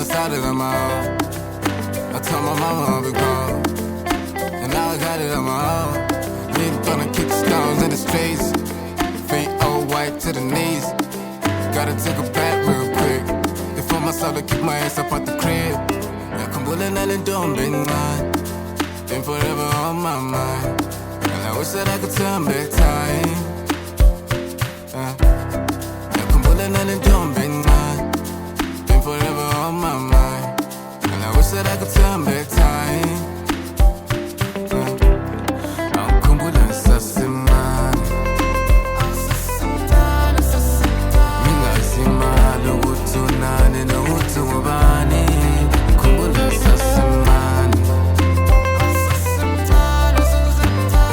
decided I'm out. I told my mama I'll be gone, and now I got it on my own. We ain't gonna kick stones in the streets. Feet all white to the knees. Gotta take a back real quick. Before my soul to keep my ass up out the crib. Yeah, come bulling and don't be mine. Been forever on my mind. And I wish that I could turn back time. Yeah, come bulling and don't be mine. Been forever on my mind. And I wish that I could turn back time. I'm kumbulan sa semana. Minga simalo utunane na utumubani. Kumbulan sa semana.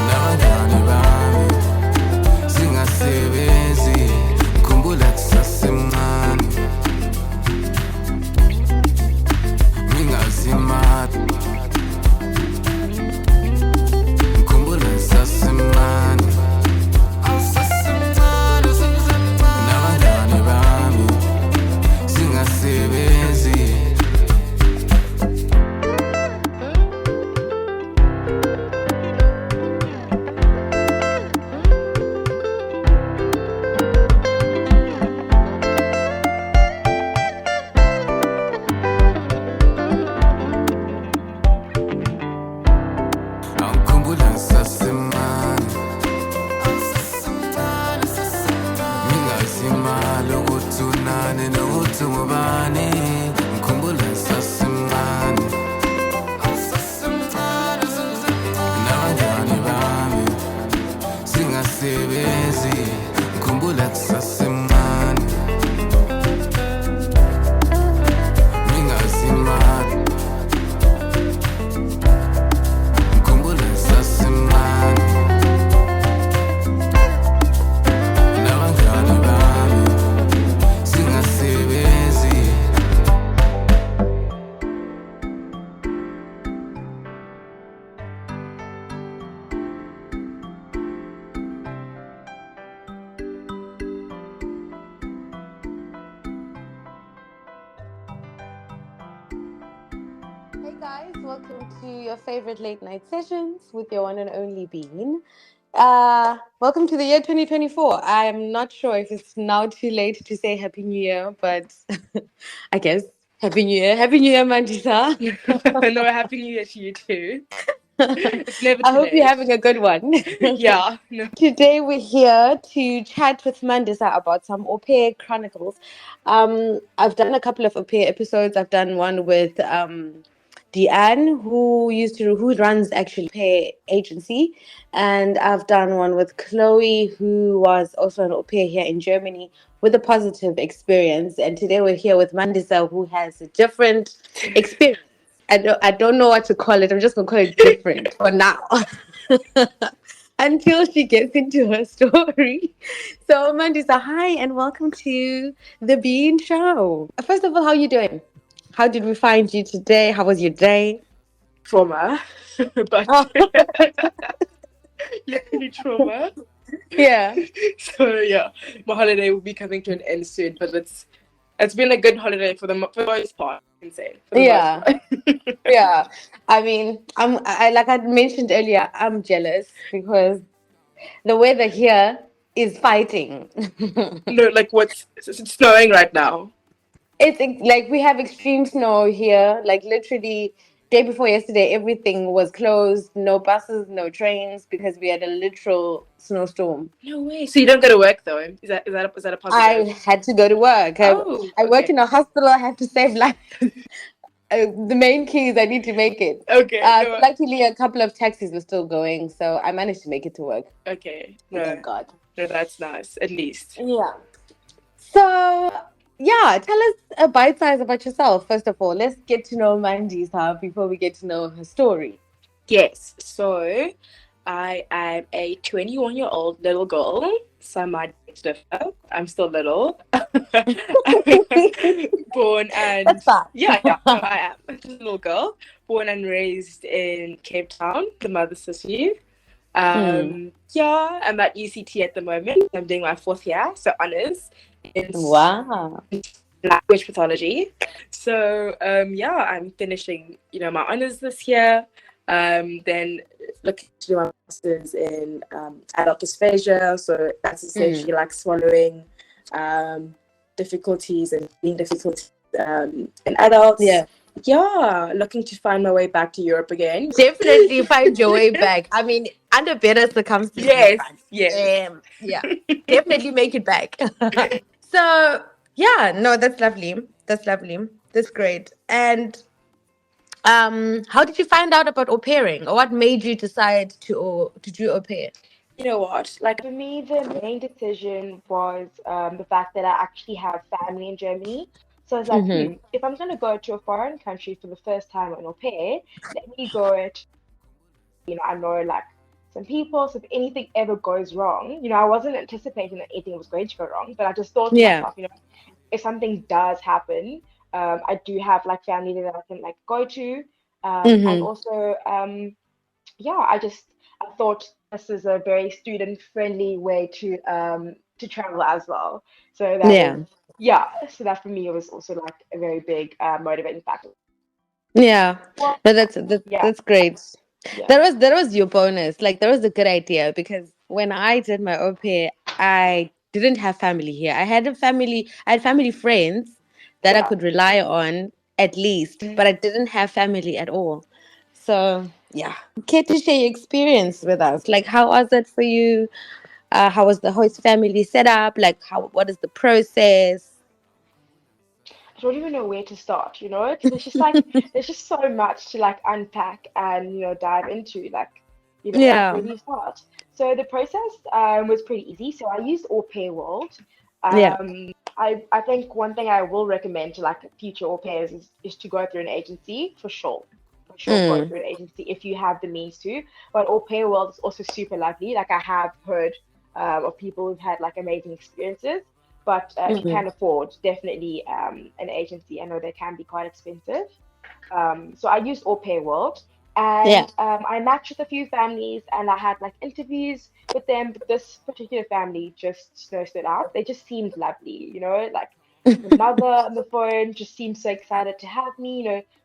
Nabagani bami. Singa sebenzi. Kumbulan sa semana. Minga simalo. Kumbulan sa semana. Nabagani bami. Singa sebenzi. Ang kumbulan sa semana. Minga simalo utunane na utumubani. Ang kumbulan sa semana. Nabagani bami. Singa sebenzi. Ang kumbulan sa semana. Minga simalo. Kumbulan sa semana. Nabagani bami. Singa sebenzi. Hey guys, welcome to your favorite late night sessions with your one and only Bean. Welcome to the year 2024. I'm not sure if it's now too late to say Happy New Year, but I guess Happy New Year. Happy New Year, Mandisa. No, Happy New Year to you too. It's never I too hope you're late. having a good one. Yeah, no. Today we're here to chat with Mandisa about some Aupair Chronicles. I've done a couple of Aupair episodes. I've done one with Deanne, who runs actually Aupair agency, and I've done one with Chloe, who was also an au pair here in Germany with a positive experience. And today we're here with Mandisa, who has a different experience. I don't know what to call it. I'm just gonna call it different for now. Until she gets into her story. So Mandisa, hi and welcome to the Bean Show. First of all, how are you doing? How did we find you today? How was your day? Trauma. But Oh, literally trauma. yeah. So yeah, my holiday will be coming to an end soon, but it's been a good holiday for the most part, I can say. For the Yeah. most part. Yeah. I mean, I like I mentioned earlier, I'm jealous because the weather here is fighting. No, like it's snowing right now. Like we have extreme snow here. Like literally, day before yesterday, everything was closed. No buses, no trains because we had a literal snowstorm. No way. So you don't go to work though? Is that a I positive? had to go to work. Oh, I work okay. in a hospital. I have to save lives. The main key is I need to make it. Okay. No, Luckily, a couple of taxis were still going, so I managed to make it to work. okay. Thank No, God. no, that's nice. At least. Yeah. So, yeah, tell us a bite size about yourself. First of all, let's get to know Mandisa before we get to know her story. Yes. So I am a 21-year-old little girl. Some might differ. I'm still little. Born and That's fine. yeah, no, I am I'm just a little girl. Born and raised in Cape Town, the mother city. Yeah, I'm at UCT at the moment. I'm doing my 4th year, so honors. Wow. language pathology. So yeah, I'm finishing, my honors this year. Then looking to do my masters in adult dysphagia. So that's essentially like swallowing difficulties and eating difficulties in adults. Yeah. Yeah, looking to find my way back to Europe again. Definitely find your way back. I mean, under better circumstances, Yes, but yes. yeah, definitely make it back. So yeah, no, that's lovely. That's lovely. That's great. And how did you find out about au pairing, or what made you decide to do au pair? You know what? Like for me, the main decision was the fact that I actually have family in Germany. So I was like, Mm-hmm. if I'm going to go to a foreign country for the first time on au pair, let me go to, I know like some people, so if anything ever goes wrong, I wasn't anticipating that anything was going to go wrong, but I just thought to Yeah. myself, if something does happen, I do have like family that I can like go to. And Mm-hmm. also, yeah, I thought this is a very student friendly way to travel as well. So that was Yeah. yeah. So that for me it was also like a very big motivating factor. Yeah. Well, No, that's yeah, great. yeah, That was your bonus. Like that was a good idea because when I did my au pair, I didn't have family here. I had family friends that I yeah. could rely on at least, but I didn't have family at all. So yeah. Care to share your experience with us? Like how was it for you? How was the host family set up? Like what is the process? I don't even know where to start, because it's just like there's just so much to like unpack and dive into, like like Yeah. where do you start? So the process was pretty easy. So I used Au Pair World. Yeah. I think one thing I will recommend to like future au pairs is to go through an agency for sure. For sure, go Mm. through an agency if you have the means to. But Au Pair World is also super lovely. Like I have heard of people who've had like amazing experiences. But if you Mm. can afford, definitely an agency. I know they can be quite expensive. So I used Au Pair World, Yeah. and I matched with a few families, and I had like interviews with them. But this particular family just stood out. They just seemed lovely, like the mother on the phone just seemed so excited to have me.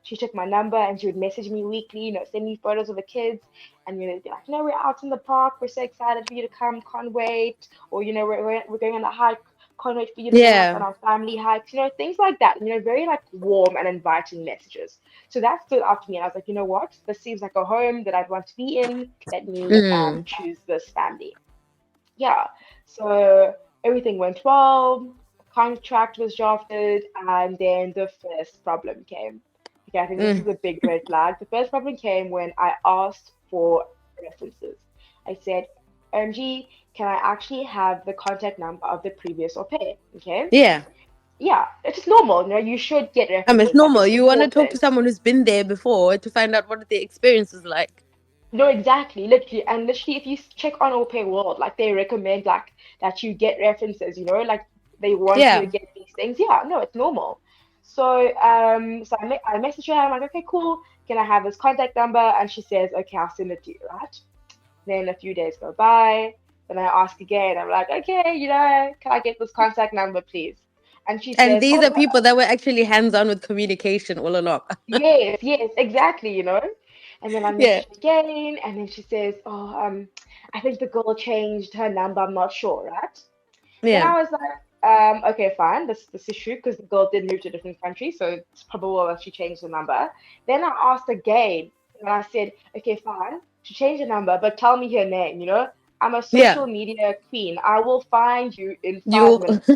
She took my number and she would message me weekly, send me photos of the kids, and they'd be like, we're out in the park. We're so excited for you to come. Can't wait. Or we're going on a hike. Can't wait for you to bring us on Yeah. our family hikes. Things like that. Very like warm and inviting messages. So that stood out to me. And I was like, you know what? This seems like a home that I'd want to be in. Let me Mm. choose this family. Yeah. So everything went well. Contract was drafted, and then the first problem came. Okay, I think this is Mm. a big red flag. The first problem came when I asked for references. I said, OMG, can I actually have the contact number of the previous au pair? Okay. Yeah. Yeah, it's just normal. You should get It's references. Like normal. it's You want to talk to important. someone who's been there before to find out what the experience is like. No, exactly, literally, and literally, if you check on Aupair World, like they recommend like that you get references, like they want you to Yeah. get these things. Yeah, no, it's normal. So, so I messaged her. I'm like, okay, cool. Can I have his contact number? And she says, okay, I'll send it to you, right? Then a few days go by. Then I ask again. I'm like, okay, can I get this contact number, please? And she And says, these oh, are people that were actually hands on with communication all along. yes, yes, exactly. And then I Yeah. messaged again, and then she says, "Oh, I think the girl changed her number. I'm not sure, right?" Then Yeah. I was like, okay, fine. This is true because the girl did move to a different country, so it's probable that she changed the number. Then I asked again, and I said, okay, fine. She changed the number, but tell me her name. I'm a Yeah. social media queen. I will find you in five You. minutes.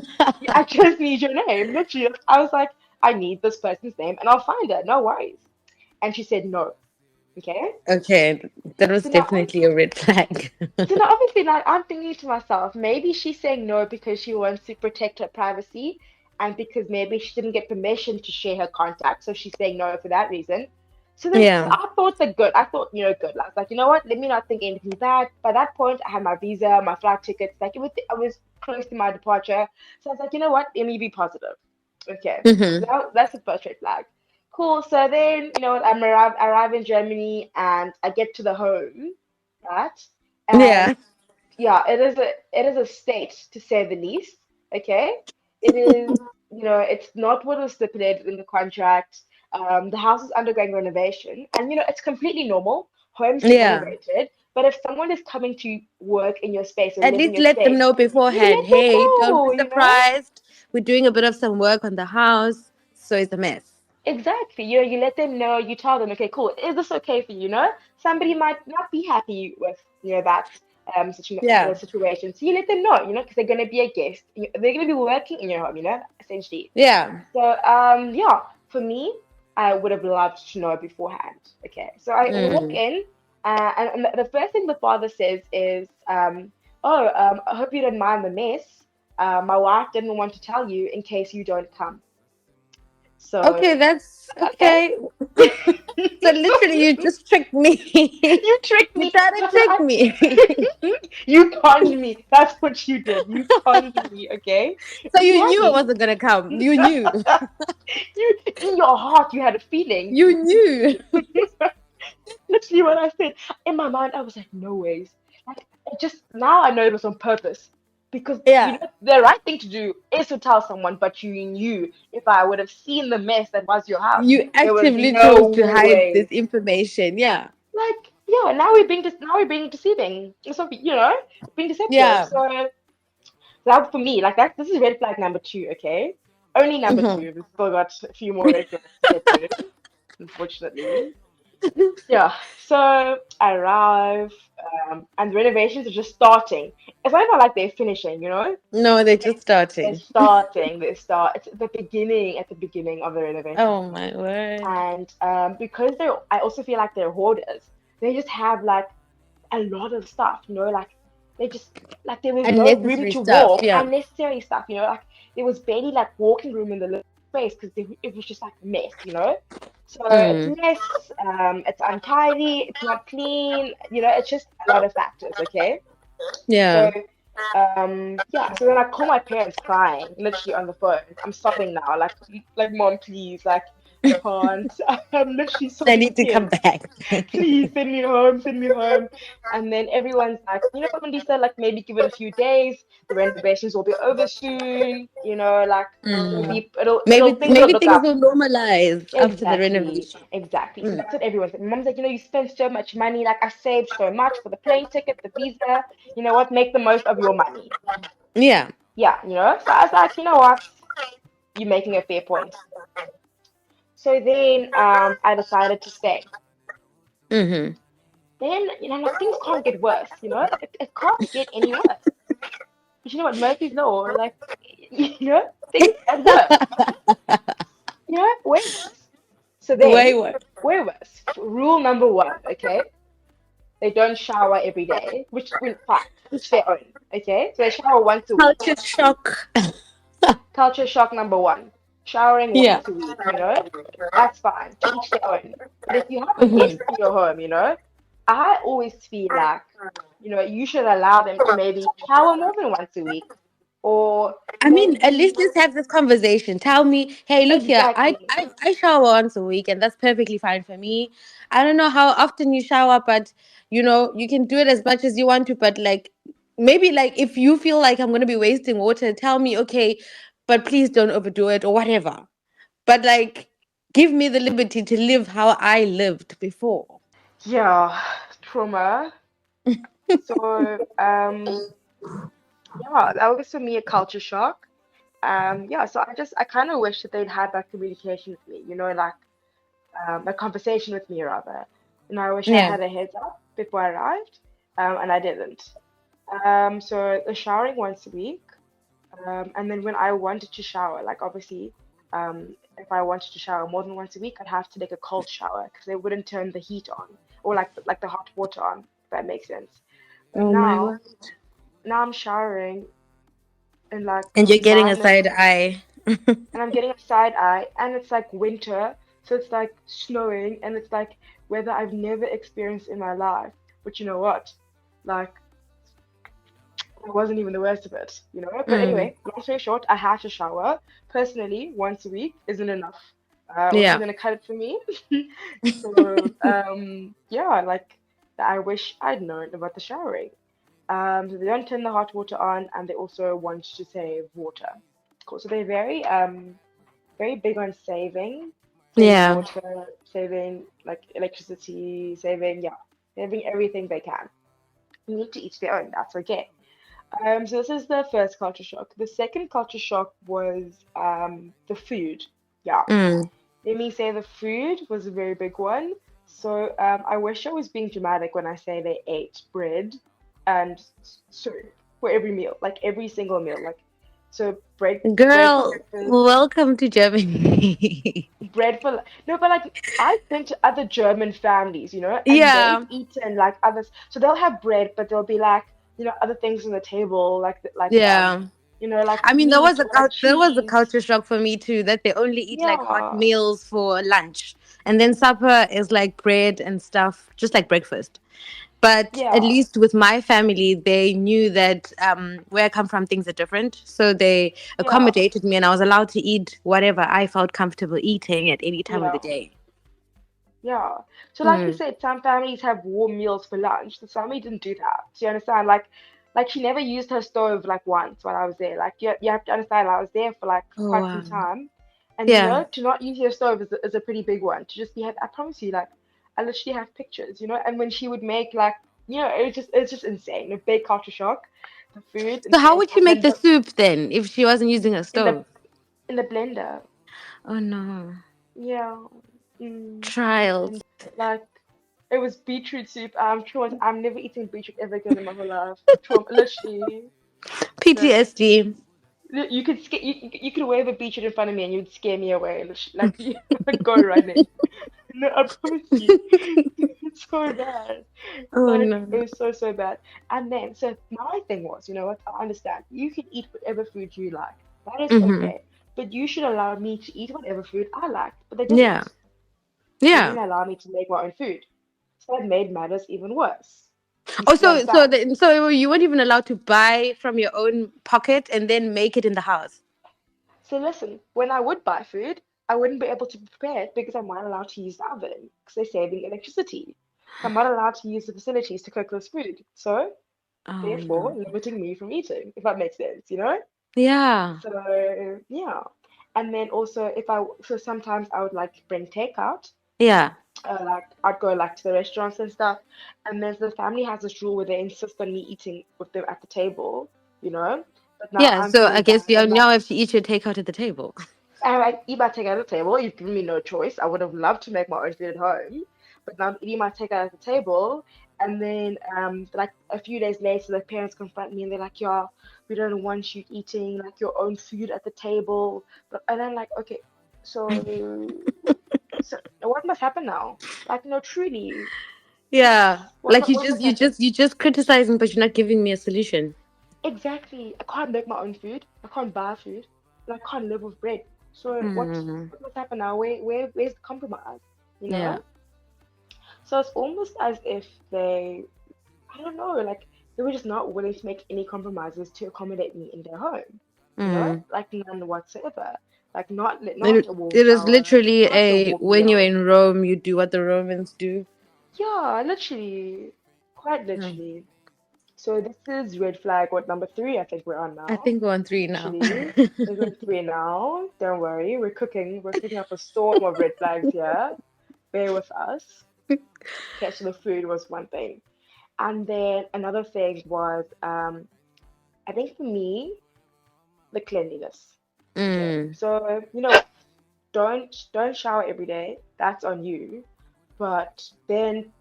I just need your name. Literally, I was like, I need this person's name, and I'll find her. No worries. And she said no. Okay. Okay. That was So now, definitely a red flag. so now obviously now I'm thinking to myself, maybe she's saying no because she wants to protect her privacy and because maybe she didn't get permission to share her contact. So she's saying no for that reason. So Yeah. I thought the good. I thought, good. I was like, you know what? Let me not think anything bad. By that point, I had my visa, my flight tickets. Like I was close to my departure. So I was like, you know what? Let me be positive. Okay. So Mm-hmm. that's the first red flag. Cool. So then, arrive in Germany and I get to the home, right? Yeah. And yeah, it is a state to say the least. Okay. It is it's not what was stipulated in the contract. The house is undergoing renovation, and it's completely normal. Homes get Yeah. renovated, but if someone is coming to work in your space or At live in least your let them space, know you beforehand. let them Hey, don't be know. surprised. We're doing a bit of some work on the house, so it's a mess. Exactly. You let them know, you tell them, okay, cool, is this okay for you? Somebody might not be happy with, that the Yeah. situation. So you let them know, because they're gonna be a guest. They're gonna be working in your home, essentially. Yeah. So yeah, for me, I would have loved to know beforehand. Okay. So I walk Mm. in, and the first thing the father says is, oh, I hope you don't mind the mess. My wife didn't want to tell you in case you don't come. So Okay, that's okay. okay. So literally, you just tricked me. You tricked You me. tried to trick me. You conned me. That's what you did. You conned me, okay? So You you had knew I me. wasn't gonna come. You knew. You in your heart you had a feeling. You knew. Literally what I said. In my mind, I was like, no ways. Like it just now I know it was on purpose. Because Yeah. the right thing to do is to tell someone, but you knew if I would have seen the mess that was your house, You there was actively chose to no hide this way. information. Yeah. Like, yeah, now we're being deceiving. So being deceptive. Yeah. So that for me, like that, this is red flag number two, okay? Only number Mhm. two. We've still got a few more red flags to get to, unfortunately. Yeah, so I arrive, and the renovations are just starting. It's not even like they're finishing. No, they're They, just they're starting. starting. It's at the beginning of the renovations. Oh my word. And because I also feel like they're hoarders. They just have like a lot of stuff, like they just like there was no room Unnecessary to stuff. walk, Yeah. unnecessary stuff, like there was barely like walking room in the little space because it was just like a mess. So it's a Mm. mess, it's untidy, it's not clean, it's just a lot of factors, okay? So Yeah. yeah, so then I call my parents crying, literally on the phone. I'm sobbing now, like mom, please, like I can't. I'm literally I sobbing need to come tears. back. Please send me home, send me home. And then everyone's like, Mandisa, like maybe give it a few days. The renovations will be over soon. Like it'll Mm. be, it'll Maybe things will maybe look things up. will normalize after the Exactly, renovation. exactly. So Mm. that's what everyone said. Mom's like, you spend so much money. Like I saved so much for the plane ticket, the visa. You know what? Make the most of your money. Yeah. Yeah. So I was like, you know what? You're making a fair point. So then I decided to stay. Mm-hmm. Then, like things can't get worse, it can't get any worse. But you know what, Murphy's Law, like, things get worse, way worse. So then, Way worse. way worse. Rule number one, okay? They don't shower every day, which, fine, each their own, okay? So they shower once a week. Culture shock. Culture shock number one, showering Yeah. once a week. That's fine, to each their own. But if you have a guest Mhm. in your home, I always feel like, you should allow them to maybe shower more than once a week, or I mean, at least maybe let's have this conversation. Tell me, hey, look here, exactly. I shower once a week, and that's perfectly fine for me. I don't know how often you shower, but you can do it as much as you want to. But like, maybe like if you feel like I'm gonna be wasting water, tell me, okay, but please don't overdo it or whatever. But like, give me the liberty to live how I lived before. Yeah, trauma. So, yeah, that was for me a culture shock. Yeah, so I kind of wish that they'd had that communication with me, like a conversation with me rather. And I wish I Yeah. had a heads up before I arrived, and I didn't. So the showering once a week, and then when I wanted to shower, like obviously, if I wanted to shower more than once a week, I'd have to take a cold shower because they wouldn't turn the heat on or like the hot water on, if that makes sense. But Oh my now, word. now I'm showering in like And you're getting a minus, side eye. and I'm getting a side eye, and it's like winter, so it's like snowing, and it's like weather I've never experienced in my life. But you know what? Like it wasn't even the worst of it. But Mm. anyway, long story short, I had to shower. Personally, once a week isn't enough. Wasn't Yeah. gonna cut it for me. So yeah, like I wish I'd known about the showering. So they don't turn the hot water on, and they also want to save water. cool. So they're very big on saving Yeah. water, saving like electricity, saving everything they can. You need to each their own. That's okay. So this is the first culture shock. The second culture shock was the food. Yeah. Mm. Let me say the food was a very big one. So I wish I was being dramatic when I say they ate bread and soup for every meal, like every single meal. Like so bread for Girl, breakfast, welcome to Germany. bread for no, but like I've been to other German families, and they've Yeah. eaten like others. So they'll have bread, but there'll be like other things on the table, Yeah. like I mean, meat or like there was a cheese. culture shock for me too that they only eat like hot Yeah, meals for lunch, and then supper is like bread and stuff, just like breakfast. But at yeah, least with my family, they knew that where I come from, things are different, so they yeah, accommodated me, and I was allowed to eat whatever I felt comfortable eating at any time of the yeah. day. Yeah. So like you Mm. said, some families have warm meals for lunch. The family didn't do that. Do you understand? Like she never used her stove like once while I was there. Like you have to understand, I was there for like Oh quite some wow. time. And Yeah. to not use your stove is a pretty big one. To just be I promise you, like I literally have pictures. And when she would make like it's just insane. A big culture shock. The food, So how insane. would she And make then the soup then if she wasn't using a in the stove? in the blender. Oh no. Yeah. Mm. Trials. And like it was beetroot soup. I'm sure I'm never eating beetroot ever again in my whole life. Trauma, literally. No. PTSD. You could wave a beetroot in front of me and you'd scare me away. Like you go running. No, I promise you. It's so bad. Oh Like it no. was so bad. And then so my thing was, you know what? I understand. You can eat whatever food you like. That is Mm-hmm. okay. But you should allow me to eat whatever food I liked. But they Yeah. didn't. They Yeah. didn't allow me to make my own food. So that made matters even worse. Oh, You understand? so you weren't even allowed to buy from your own pocket and then make it in the house. So listen, when I would buy food, I wouldn't be able to prepare it because I'm not allowed to use the oven because they're saving electricity. So I'm not allowed to use the facilities to cook this food. So Oh therefore, no. limiting me from eating, if that makes sense? Yeah. So yeah. And then also so sometimes I would like bring takeout. Yeah. Like I'd go like to the restaurants and stuff. And then the family has this rule where they insist on me eating with them at the table. But now Yeah. I'm So I feeling guess bad. you I'm like, now have to eat your takeout at the table. and I eat my takeout at the table. You've given me no choice. I would have loved to make my own food at home, but now I'm eating my takeout at the table. And then, like a few days later, the parents confront me and they're like, "Yeah, we don't want you eating like your own food at the table." And I'm like, "Okay, so, so what must happen now? Like, no, truly, Yeah. Like what must happen?" you just criticizing, but you're not giving me a solution. Exactly. I can't make my own food. I can't buy food. And I can't live with bread. So Mm. what must happen now? Where's the compromise? You Yeah. know? So it's almost as if I don't know, like they were just not willing to make any compromises to accommodate me in their home. Mm. Like none whatsoever. Like not It, a warm it is shower, literally not a a warm when you're meal. in Rome, you do what the Romans do. Yeah, literally, quite Mm. literally. So this is red flag, what number three I think we're on I now. think we're on three now. Actually, we're going three now. Don't worry, we're cooking up a storm of red flags here. Bear with us. Okay, so the food was one thing. And then another thing was, I think for me, the cleanliness. Okay, Mm. so don't shower every day. That's on you. But then,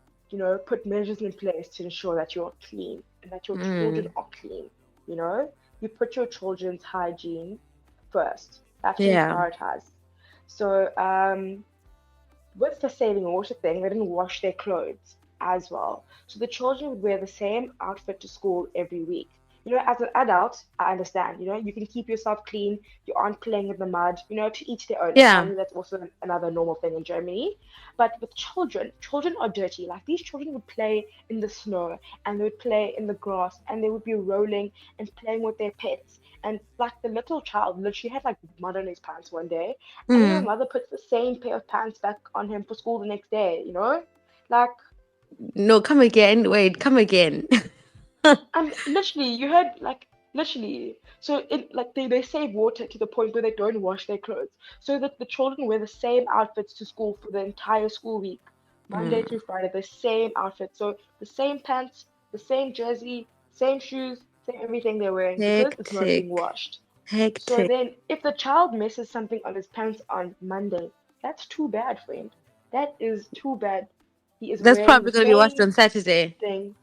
put measures in place to ensure that you're clean and that your children Mm. are clean. You know, you put your children's hygiene first. That's what you Yeah. prioritize. So, with the saving water thing, they didn't wash their clothes as well. So the children would wear the same outfit to school every week. As an adult, I understand, you can keep yourself clean, you aren't playing in the mud, to each their own. Yeah. Apparently, that's also another normal thing in Germany. But with children are dirty. Like these children would play in the snow and they would play in the grass and they would be rolling and playing with their pets. And like the little child literally had like mud on his pants one day and then my Mm. mother puts the same pair of pants back on him for school the next day. Like, No, come again. Wait, come again. I'm literally, you heard, like, Literally. So like they save water to the point where they don't wash their clothes. So that the children wear the same outfits to school for the entire school week. Monday Mm. through Friday, the same outfit. So the same pants, the same jersey, same shoes, same everything they're wearing because it's not being Hectic. washed. So Hectic. then if the child misses something on his pants on Monday, that's too bad, friend. That is too bad. He is That's wearing the probably going to be watched same on Saturday. thing.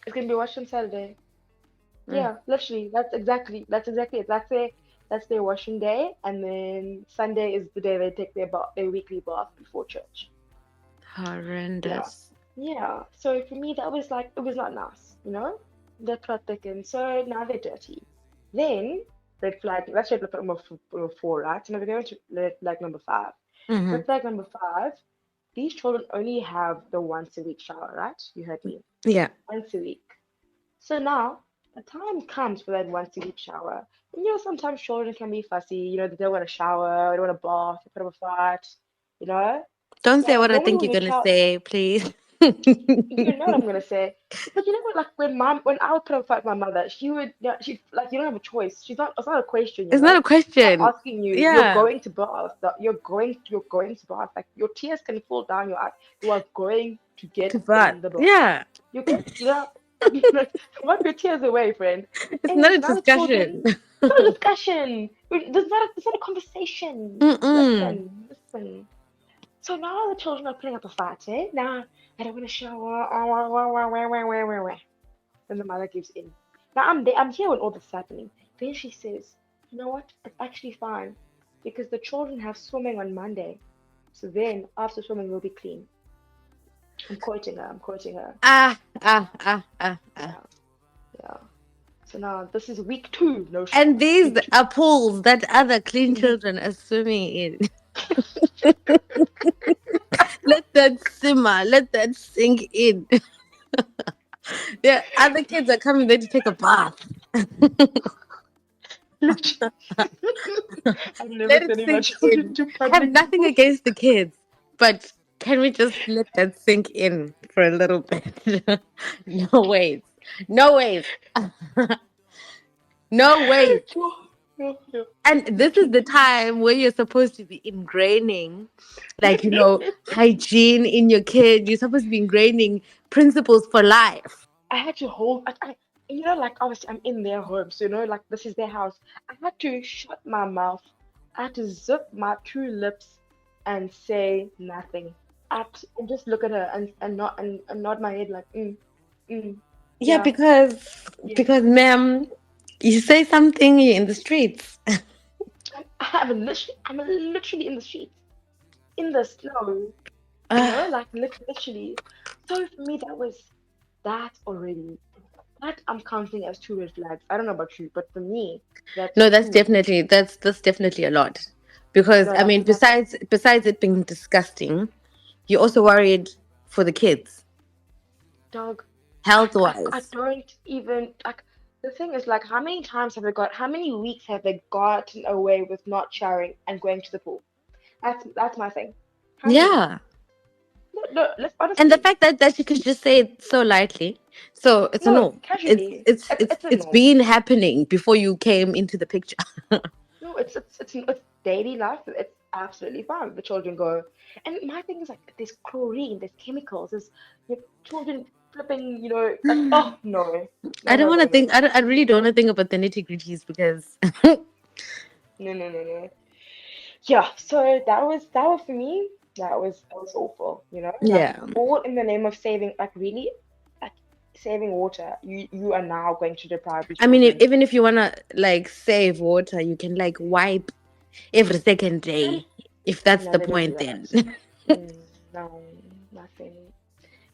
It's gonna be washed on Saturday. Mm. Yeah, literally. That's exactly it. That's their washing day, and then Sunday is the day they take their weekly bath before church. Yeah, Horrendous. yeah. So for me, that was like it was not nice, That plot thickens. So now they're dirty. Then red flag. That's red flag number four, right? So now we're going to red flag number five. Hmm. Red flag number five. These children only have the once a week shower, right? You heard me. Yeah. Once a week. So now the time comes for that once a week shower. And sometimes children can be fussy, they don't want to shower, they don't want to bath, they put up a fight, you know? Don't say Now, what I normally think when you're your going to child, say, please. you know what I'm gonna say. But you know what, like when I would put up a fight with my mother, she would, she like you don't have a choice. It's not a question, It's not a She's not question. asking you. You're Yeah. going to bath. You're going to bath. Like your tears can fall down your eye. You are going to get To but in the bath. yeah. You get, wipe your tears away, friend. It's not Anyways, a now the children, discussion. it's not a discussion. There's not a conversation. Mm-mm. Listen. So now the children are putting up a fight, eh? Now I don't want to shower. Oh, wah, wah, wah, wah, wah, wah, wah, wah. Then the mother gives in. Now I'm there. I'm here when all this is happening. Then she says, "You know what? It's actually fine because the children have swimming on Monday. So then after swimming we'll be clean." I'm quoting her. I'm quoting her. Ah, ah, ah, ah, ah. Yeah, yeah. So now this is week two. No And shower. these Week two. are pools that other clean Mhm. children are swimming in. Let that simmer. Let that sink in. Yeah, other kids are coming there to take a bath. Literally. I'm never Let it sending my sink children in. to I have public nothing pools. against the kids, but can we just let that sink in for a little bit? No ways. No ways. No ways. Yeah, yeah, And this is the literally. time where you're supposed to be ingraining, like, hygiene in your kid. You're supposed to be ingraining principles for life. I had to hold, like obviously I'm in their home, so like this is their house. I had to shut my mouth. I had to zip my two lips and say nothing. And just look at her and nod my head like, mm, Yeah, yeah, yes. because ma'am, you say something, you're in the streets. I'm literally in the streets, in the snow, like literally. So for me, that already. That I'm counting as two red flags. I don't know about you, but for me, that's No, that's two. definitely that's definitely a lot. Because No, I mean, that's besides it being disgusting, you're also worried for the kids, dog. health I wise. don't even like. The thing is, like, how many weeks have they gotten away with not showering and going to the pool? That's my thing. How many? Yeah. No, no, let's And the honestly. fact that you could just say it so lightly. So it's a No, no. It's casually. it's It's it's it's a it's norm. been happening before you came into the picture. No, it's daily life. It's absolutely fine. The children go, and my thing is like there's chlorine, there's chemicals, there's your children flipping, like oh no, I no, don't no, want no, to no, think. no, I really don't want to think about the nitty gritties because no, no, no, no. Yeah, so that was for me. That was awful. Like yeah. all in the name of saving, like really, like saving water. You are now going to deprive your I mean, children. even if you wanna like save water, you can like wipe every second And day. If that's no, the they don't do point, that. then No, nothing.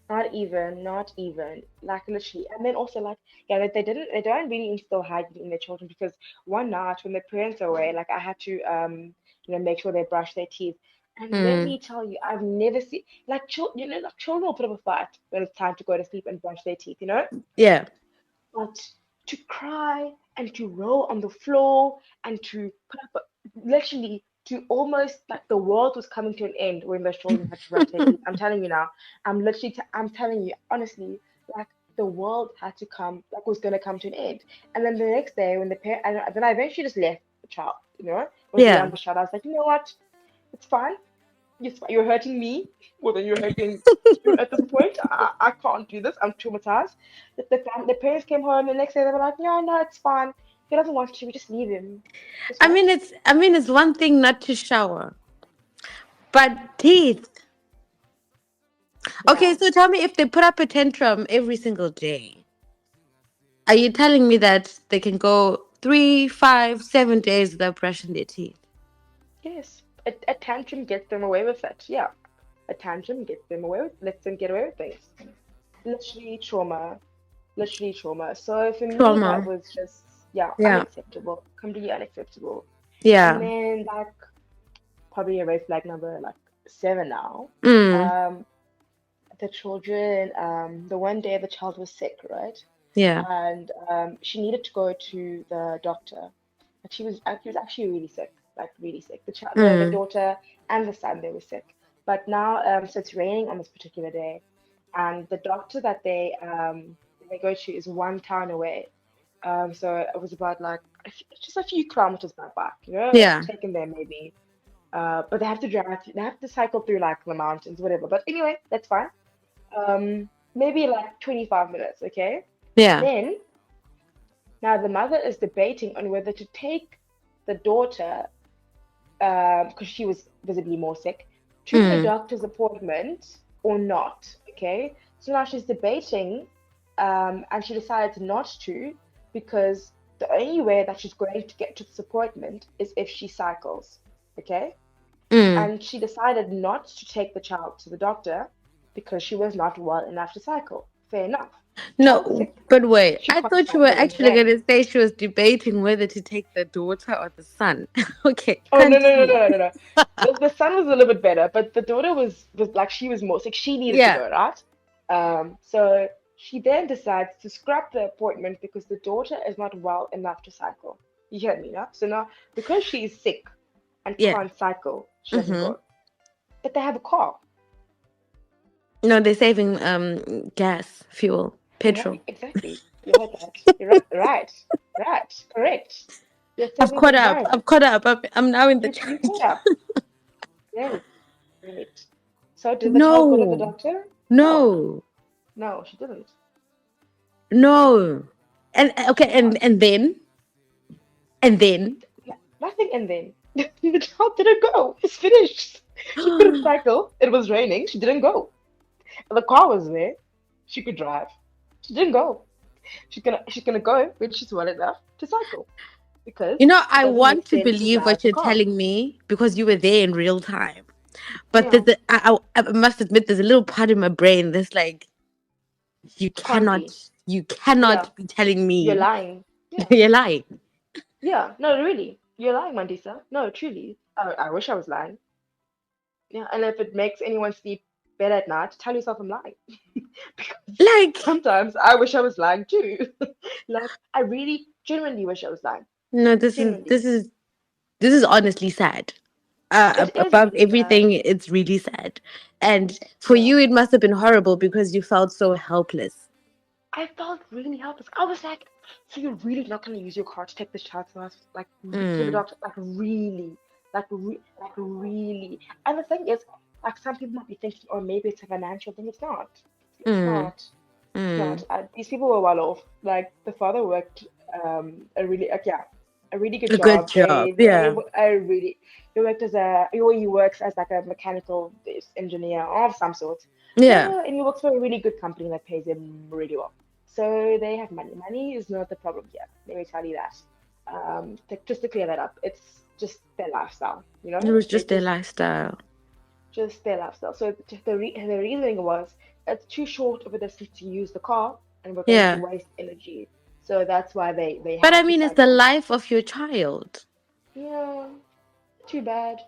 Not even. Like literally, and then also like yeah, they don't really instill hygiene in their children because one night when their parents are away, like I had to make sure they brush their teeth. And let mm, me tell you, I've never seen like like children will put up a fight when it's time to go to sleep and brush their teeth. yeah. But to cry and to roll on the floor and to put up literally to almost like the world was coming to an end when those children had to brush their teeth. I'm telling you now. I'm telling you honestly, like the world had to come, like, was going to come to an end. And then the next day, when the parent, and then I eventually just left the child, it was the Yeah. younger child. I was like, you know what? It's fine. You're hurting me more than you're hurting you at this point. I can't do this. I'm traumatized. The parents came home the next day. They were like, yeah, no, it's fine. He doesn't want to. We just leave him. Just what? I mean, it's one thing not to shower, but teeth. Okay, Yeah. so tell me, if they put up a tantrum every single day, are you telling me that they can go 3, 5, 7 days without brushing their teeth? Yes. A tantrum gets them away with it. Yeah. A tantrum gets them away with, lets them get away with things. Literally trauma. Literally trauma. So for me, that Trauma. was just, yeah, Yeah. unacceptable. Completely unacceptable. And Yeah. then, like, probably a red flag number, like, 7 now. Mm. Um, the children, the one day the child was sick, right? Yeah. And she needed to go to the doctor. But she was actually really sick, like really sick. The Mm. daughter and the son, they were sick. But now, so it's raining on this particular day, and the doctor that they go to is one town away. So it was about like just a few kilometers back, Yeah. taken there maybe. But they have to cycle through like the mountains, whatever. But anyway, that's fine. Maybe like 25 minutes, okay? Yeah. Then, now the mother is debating on whether to take the daughter, because she was visibly more sick, to the Mm. doctor's appointment or not, okay? So now she's debating, and she decides not to because the only way that she's going to get to this appointment is if she cycles, okay? Mm. And she decided not to take the child to the doctor because she was not well enough to cycle. Fair enough. Child is No, sick. but wait. She I can't thought you were cycle in the actually going rain. to say she was debating whether to take the daughter or the son. Okay, Oh no no no continue. no no no. The son was a little bit better, but the daughter was like she was more sick. She needed to Yeah. go, right? So she then decides to scrap the appointment because the daughter is not well enough to cycle. You hear me, no? So now because she is sick and Yeah. can't cycle, she doesn't Mm-hmm. go. But they have a car. No, they're saving gas, fuel, petrol. Right, exactly. You heard that. You're right, right, correct. You're I've saving the caught up. environment. I've caught up. I'm now in the You chat. caught up. Great, great. So did the child go to the No. doctor? No, No. no, she didn't. No. And She okay, did not. and then Nothing, and then the child didn't go. It's finished. She couldn't cycle. It was raining. She didn't go. The car was there. She could drive. She didn't go. She's gonna go when she's well enough to cycle because it I doesn't make want to sense to believe drive what the you're car. telling me because you were there in real time. But Yeah, I must admit, there's a little part in my brain that's like, you can't cannot, be. you Yeah, cannot be telling you're me lying. Yeah, you're lying. yeah. No, really, you're lying, Mandisa. No, truly. I wish I was lying. Yeah, and if it makes anyone sleep better at night, tell yourself I'm lying. Because Like, sometimes I wish I was lying too. Like I really, genuinely wish I was lying. no, Genuinely, this is honestly sad. it is Above really sad. everything, it's really sad. And for Yeah. you, it must have been horrible because you felt so helpless. I felt really helpless. I was like, so you're really not going to use your car to take this child to us, like to the Mm, doctor, like really, like really. And the thing is, like some people might be thinking, oh, maybe it's a financial thing. It's not. It's mm, not. It's not. mm. These people were well off. Like the father worked a really yeah, a really good A good job. job. Yeah. I really he worked as he works as like a mechanical engineer of some sort. Yeah. Yeah, and he works for a really good company that pays him really well. So they have money. Money is not the problem here. Let me tell you that. Just to clear that up, it's just their lifestyle. It was They just their lifestyle. just their lifestyle. So the reasoning was it's too short of a distance to use the car, and we're going to Yeah. waste energy. So that's why they But I had to mean, it's the cycle. life of your child. Yeah, too bad.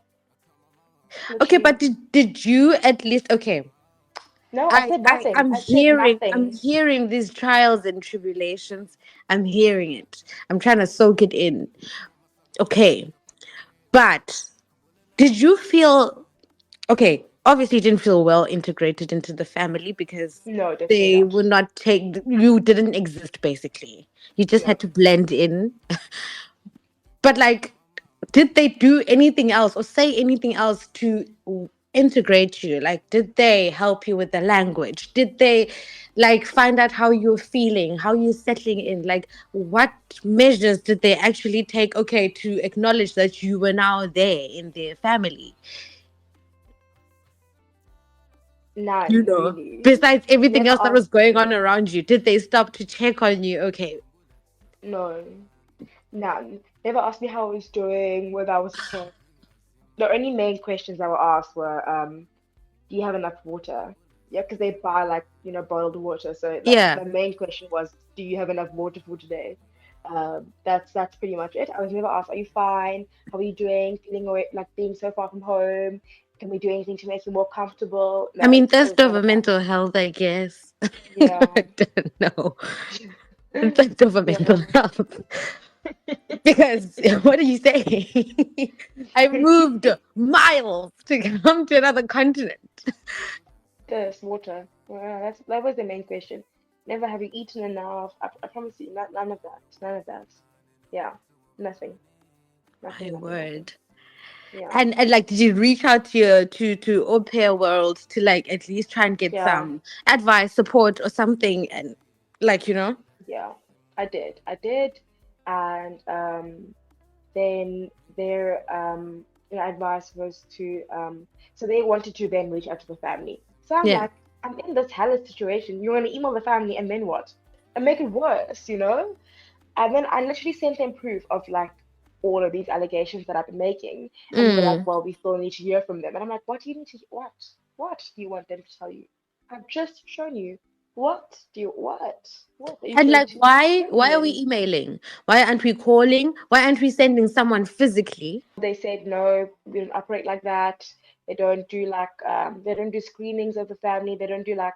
Okay, but Literally. did you at least, okay. No, I said nothing. I said I'm nothing. hearing these trials and tribulations. I'm hearing it. I'm trying to soak it in. Okay. But did you feel okay? obviously didn't feel well integrated into the family because No, don't say they that. would not take you didn't exist basically. You just Yeah. had to blend in. But like, did they do anything else or say anything else to integrate you? Like, did they help you with the language? Did they like find out how you're feeling, how you're settling in? Like, what measures did they actually take, okay, to acknowledge that you were now there in their family? You None, know, really. besides everything Never else that was asked going me. on around you, did they stop to check on you? Okay. No, none. Never asked me how I was doing, whether I was okay. The only main questions I were asked were, do you have enough water? Yeah, because they buy like, bottled water. So like Yeah. the main question was, do you have enough water for today? That's pretty much it. I was never asked, are you fine? How are you doing? Feeling away, like being so far from home? Can we do anything to make you more comfortable? I No, mean, it that's was none over of that. mental health, I guess. Yeah. I don't know. That's over mental Yeah. health. Because what are you saying? I moved miles to come to another continent. Thirst, water. Yeah, that was the main question. Never have you eaten enough? I promise you, none of that. None of that. Yeah, nothing, My nothing, nothing, nothing. word. Yeah, And like, did you reach out to your to Aupair World to like at least try and get yeah, some advice, support, or something? And like, yeah. I did, and then their advice was to so they wanted to then reach out to the family. So I'm yeah. like, I'm in this hellish situation. You want to email the family and then what? And make it worse, you know? And then I literally sent them proof of like all of these allegations that I've been making. And they were like, Mm. well, we still need to hear from them. And I'm like, what do you need to, what? What do you want them to tell you? I've just shown you. What do you, what? What are you And going like, to why show why are we them? emailing? Why aren't we calling? Why aren't we sending someone physically? They said, no, we don't operate like that. They don't do screenings of the family. They don't do like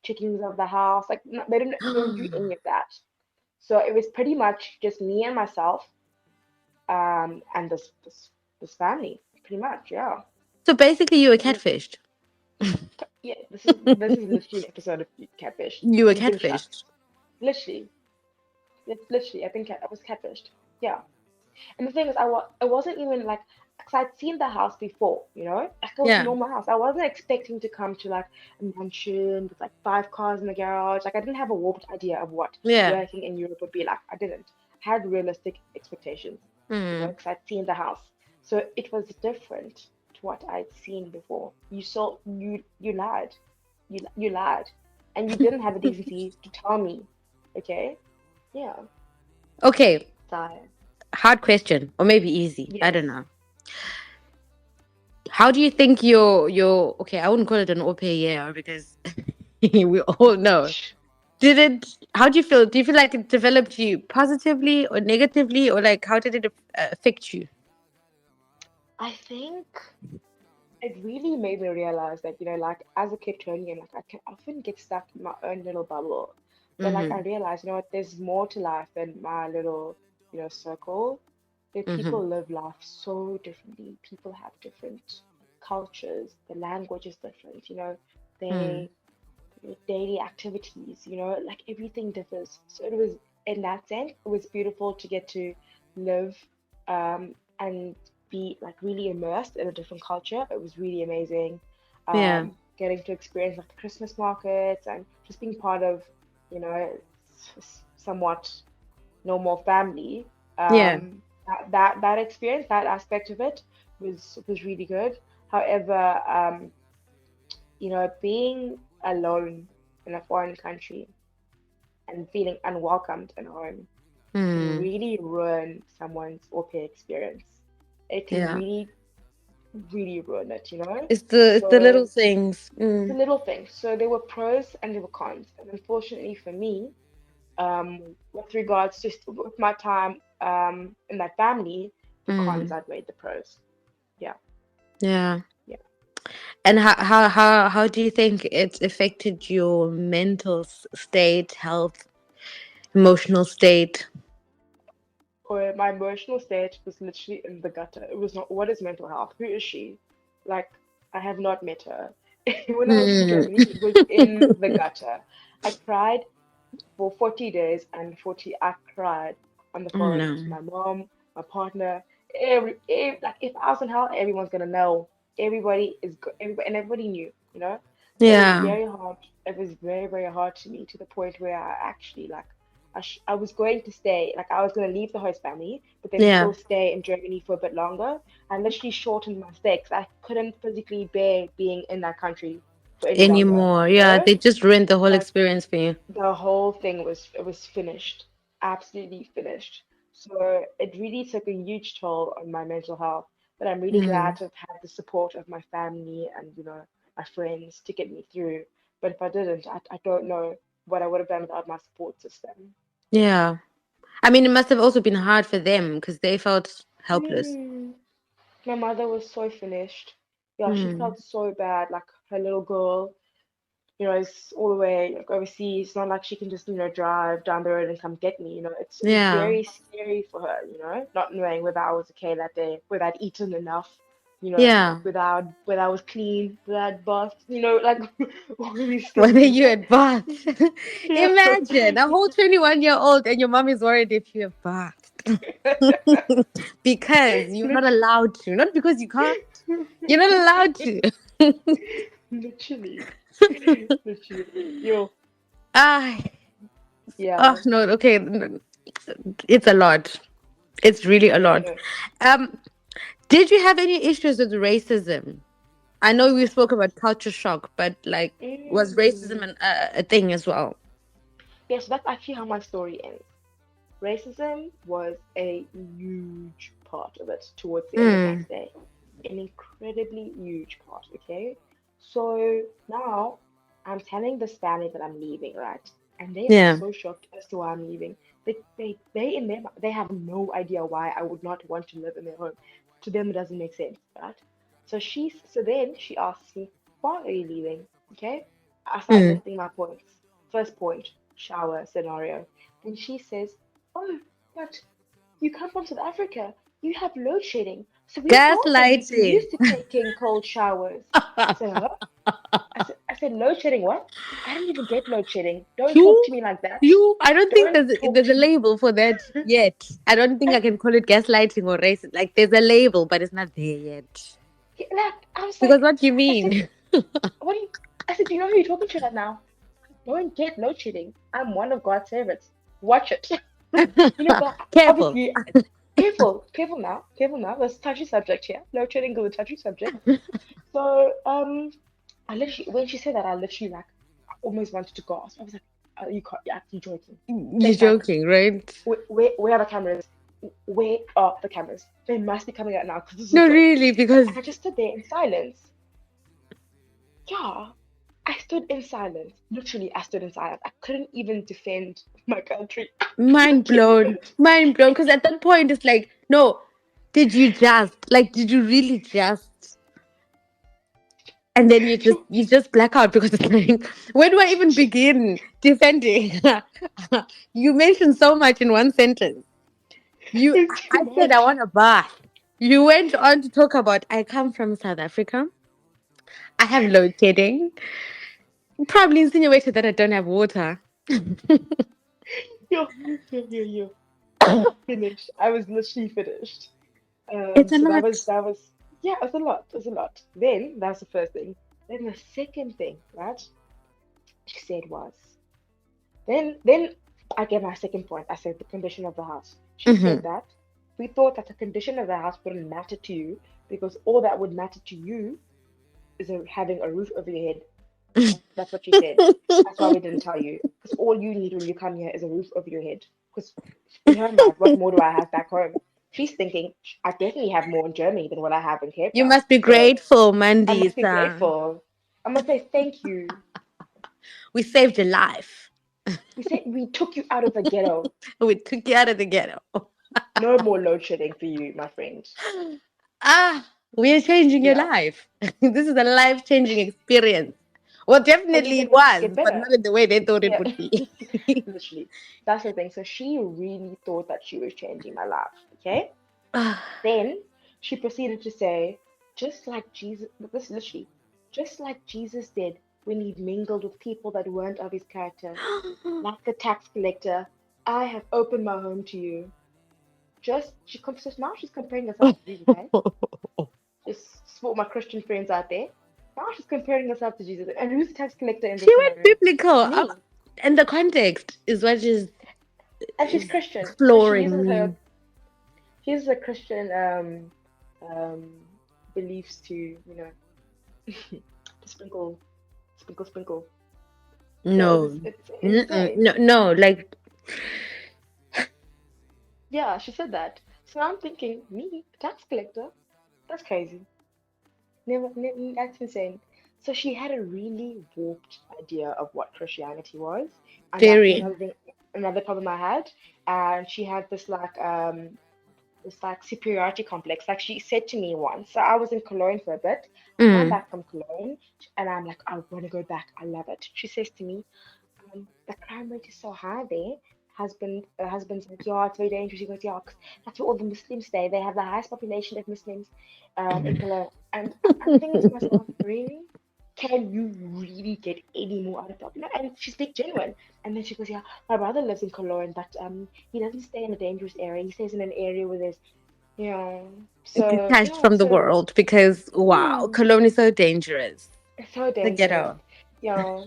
checkings of the house. Like, no, they don't do any of that. So it was pretty much just me and myself and this family, pretty much, yeah. So basically, you were Pretty much, catfished. yeah. This is literally an episode of Catfish. You were You've been catfished. shucked. Literally, it's literally. I was catfished. Yeah. And the thing is, I wasn't even like, because I'd seen the house before, like it was a Yeah. normal house. I wasn't expecting to come to like a mansion with like 5 cars in the garage. Like I didn't have a warped idea of what Yeah. working in Europe would be like. I didn't. I had realistic expectations, Mm. because I'd seen the house. So it was different to what I'd seen before. You lied. You lied. And you didn't have the decency to tell me. Okay? Yeah. Okay. So, Hard question, or maybe easy. I don't yes. know. How do you think your okay? I wouldn't call it an au pair year because we all know. Did it? How do you feel? Do you feel like it developed you positively or negatively, or like how did it affect you? I think it really made me realize that, like as a Kiptonian, like I can often get stuck in my own little bubble. But like I Mm-hmm. realized, what, there's more to life than my little, circle. That Mm-hmm. people live life so differently. People have different cultures. The language is different, Mm. they daily activities, like everything differs. So it was, in that sense, it was beautiful to get to live and be like really immersed in a different culture. It was really amazing. Yeah. Getting to experience like the Christmas markets and just being part of, somewhat normal family. Yeah. That experience, that aspect of it was really good. However, being alone in a foreign country and feeling unwelcomed in home can Mm. really ruin someone's au pair experience. It can Yeah. really, really ruin it. It's the little So things. it's a Mm. little thing. So there were pros and there were cons. And unfortunately for me, with regards to with my time in that family, the cons Mm. outweighed the pros. Yeah, Yeah. yeah. And how do you think it's affected your mental state, health, emotional state? Or my emotional state was literally in the gutter. It was not, what is mental health? Who is she? Like, I have not met her. When I went to Mm. Germany, it was in the gutter. I cried for 40 days and 40 I cried on the Oh phone to no. my mom, my partner, every like if I was in hell, everyone's gonna know. Everybody, and everybody knew, you know. It was Yeah. very hard. It was very, very hard to me to the point where I actually like I was going to stay, like I was going to leave the host family, but then Yeah. still stay in Germany for a bit longer. I literally shortened my stay 'cause I couldn't physically bear being in that country for any longer, Anymore. you Yeah. know? They just ruined the whole Like experience for you. the whole thing was finished, absolutely finished. So it really took a huge toll on my mental health. But I'm really glad Mm. to have had the support of my family and my friends to get me through. But if I didn't, I don't know what I would have done without my support system. Yeah. I mean, it must have also been hard for them because they felt helpless. Mm. My mother was so finished. Yeah, she Mm. felt so bad, like her little girl. It's all the way like overseas. It's not like she can just, drive down the road and come get me. It was Yeah. very scary for her, not knowing whether I was okay that day, whether I'd eaten enough, Yeah. whether I was clean, whether I'd bathed, like all of these Whether things, you had bathed. Yeah. Imagine a whole 21-year-old and your mom is worried if you have bathed. Because you're not Lit- allowed to. Not because you can't. You're not allowed to. Literally, literally. Yo, Ah, oh yeah. no, okay. It's a lot. It's really a No, lot. no. Um, did you have any issues with racism? I know we spoke about culture shock, but like, was racism Mm. a thing as well? Yeah, so that's actually how my story ends. Racism was a huge part of it towards the end of my Mm, stay. An incredibly huge part, okay? So now I'm telling this family that I'm leaving, right? And they are yeah. so shocked as to why I'm leaving. They in them they have no idea why I would not want to live in their home. To them it doesn't make sense, right? So then she asks me, why are you leaving? Okay? I start Mm. listing my points. First point, shower scenario. Then she says, oh, but you come from South Africa. You have load shedding. So we can't really be Gaslighting. used to taking cold showers. I said, huh? I said, load shedding what? I don't even get load shedding. Don't talk to You, me like that. I don't think Don't talk there's a to me. label for that yet. I don't think I, I can call it gaslighting or racist. Like, there's a label, but it's not there yet. like, I was Because like, what do you I said, mean? what do you, I said, do you know who you're talking to right now? Don't get load shedding. I'm one of God's favorites. Watch it. But Careful. obviously, careful now, careful now. There's a touchy subject here. Load shedding is a touchy subject. So, I literally, when she said that, I literally like, I almost wanted to gasp. I was like, you're actually joking. You're Just like, joking, right? where are the cameras? Where are the cameras? They must be coming out now because this is a No, joke. really, because And I just stood there in silence. Yeah, I stood in silence. Literally, I stood in silence. I couldn't even defend my country. mind Literally blown. couldn't. Mind blown. Because at that point, it's like, no, did you really just? And then you just black out because it's like, where do I even begin defending? You mentioned so much in one sentence. It's too I said I much. want a bath. You went on to talk about I come from South Africa. I have load shedding. Probably insinuated that I don't have water. Yo, yo. Finished. I was literally finished. It's a So lot. yeah, it was a lot. It was a lot. Then that's the first thing. Then the second thing, right? She said was then I gave my second point. I said the condition of the house. She Hmm. said that we thought that the condition of the house wouldn't matter to you because all that would matter to you is having a roof over your head. That's what she said. That's why we didn't tell you. Because all you need when you come here is a roof over your head. Because in her mind, what more do I have back home? She's thinking, I definitely have more in Germany than what I have in Cape You Town. must be So grateful, I must be Mandisa. grateful. I must say thank you. We saved your life. We said we took you out of the ghetto. We took you out of the ghetto. No more load shedding for you, my friend. We are changing your Yeah. life. This is a life changing experience. Well, Only definitely it gonna get was, but better. not in the way they thought it Yeah. would be. Literally. That's the thing. So she really thought that she was changing my life. Okay. Ah, Then she proceeded to say, just like Jesus, this literally, just like Jesus did when he mingled with people that weren't of his character, like the tax collector. I have opened my home to you. So now she's comparing herself to Jesus, eh? Just for my Christian friends out there. Now she's comparing herself to Jesus. And who's the tax collector in She this went scenario? biblical. Me. And the context is what And she's is Christian, so exploring me. she uses her Christian um beliefs to to sprinkle sprinkle. So No. it's Mm-mm. insane. No, no, like Yeah, she said that. So I'm thinking, me, tax collector? That's crazy. Never, that's insane. So she had a really warped idea of what Christianity was, and that's very. another thing, another problem I had. And she had this like superiority complex. Like she said to me once, so I was in Cologne for a bit. I come Mm. back from Cologne, and I'm like, I want to go back. I love it. She says to me, the crime rate is so high there. Husband's like, yeah, it's very dangerous. He goes, yeah, 'cause that's where all the Muslims stay. They have the highest population of Muslims in Cologne. And I'm thinking to myself, really? Can you really get any more out of that? No, and she's being genuine. And then she goes, yeah, my brother lives in Cologne, but he doesn't stay in a dangerous area. He stays in an area where there's, yeah. So Detached yeah, from the so world because wow, mm, Cologne is so dangerous. it's so The dangerous. ghetto. Yeah.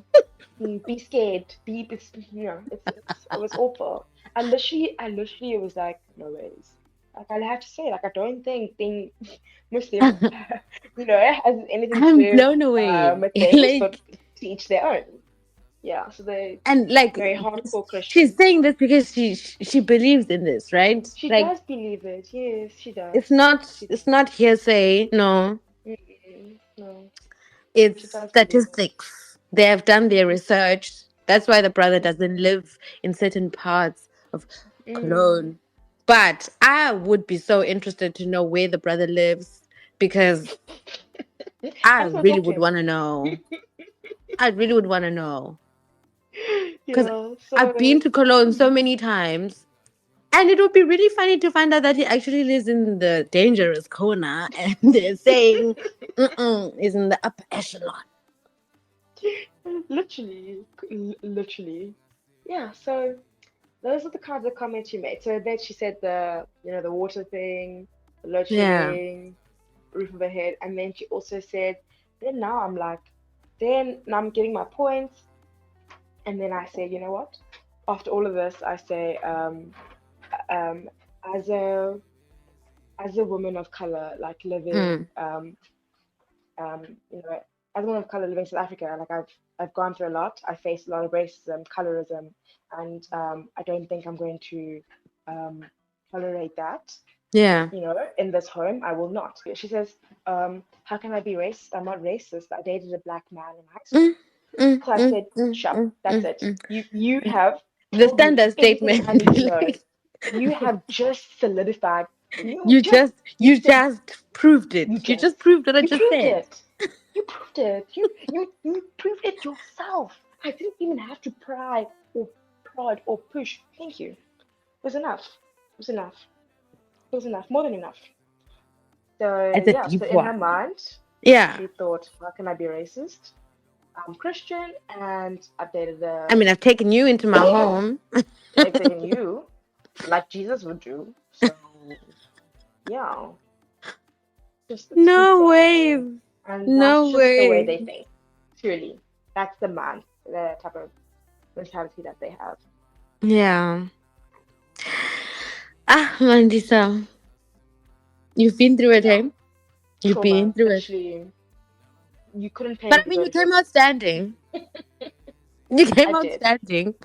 Be scared. It was awful. I literally was like, no ways. Like I have to say, like I don't think being Muslim, has anything to I'm do blown away. with things, but Like, to each their own. Yeah, so they and like very hardcore she's Christians. saying this because she believes in this, right? She Like does believe it. Yes, she does. it's not She it's does. not hearsay, no. No, she It's does believe it. statistics. They have done their Mm, research. That's why the brother doesn't live in certain parts of mm. Cologne. But I would be so interested to know where the brother lives because I I just want to really talk to would him. want to know. I really would want to know because Yeah, I've so been to Cologne so many times. And it would be really funny to find out that he actually lives in the dangerous corner and they're saying, is in the upper echelon. literally. Yeah, so those are the kinds of comments she made. So then she said the water thing, the load Yeah. shedding, roof overhead, and then she also said, then now I'm like, then now I'm getting my points, and then I say, you know what? After all of this, I say, um, as a woman of color, like living, Mm. you know, as a woman of color living in South Africa, like I've gone through a lot. I faced a lot of racism, colorism, and I don't think I'm going to um, tolerate that. Yeah. In this home, I will not. She says, how can I be racist? I'm not racist. I dated a black man in high school. Mm, mm, So I mm, said, mm, Shup, mm, that's mm, it. mm. You have The told me standard everything I statement. need to know. Like, You have just solidified. you just You you said just proved you it. You just just proved what I you just proved said. it. You proved it. You proved it yourself. I didn't even have to pry or prod or push. Thank you. It was enough. It was enough. It was enough. More than enough. So It's a yeah, so deep in her one. mind, Yeah. she thought, how can I be racist? I'm Christian and I've dated I mean, I've taken you into my home. I've taken you like Jesus would do. So yeah, just it's No way. insane. And that's No just the way way. they think. Truly. That's the type of mentality that they have. Yeah. Ah, Mandisa, you've been through it, Yeah. hey? You've been Trauma. through it. Literally, you couldn't pay But me I to mean, go you to came out church. standing. You I came out did. standing.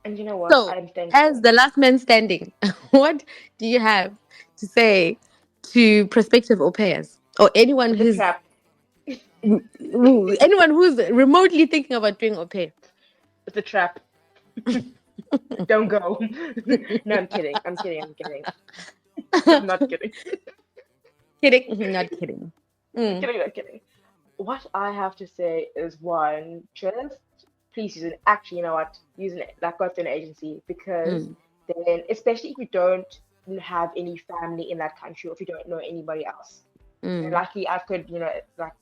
And you know what? So, I'm as thankful. the last man standing, what do you have to say to prospective au pairs or anyone It's a who's trap. anyone who's remotely thinking about doing au pair? It's a trap. Don't go. No, I'm kidding. I'm kidding. I'm kidding. I'm not kidding. Kidding, not kidding. Mm, Kidding, not kidding. What I have to say is one, just please use an actually, you know what, use an like go to an agency because mm. then especially if you don't have any family in that country or if you don't know anybody else. Mm. Luckily, I could, like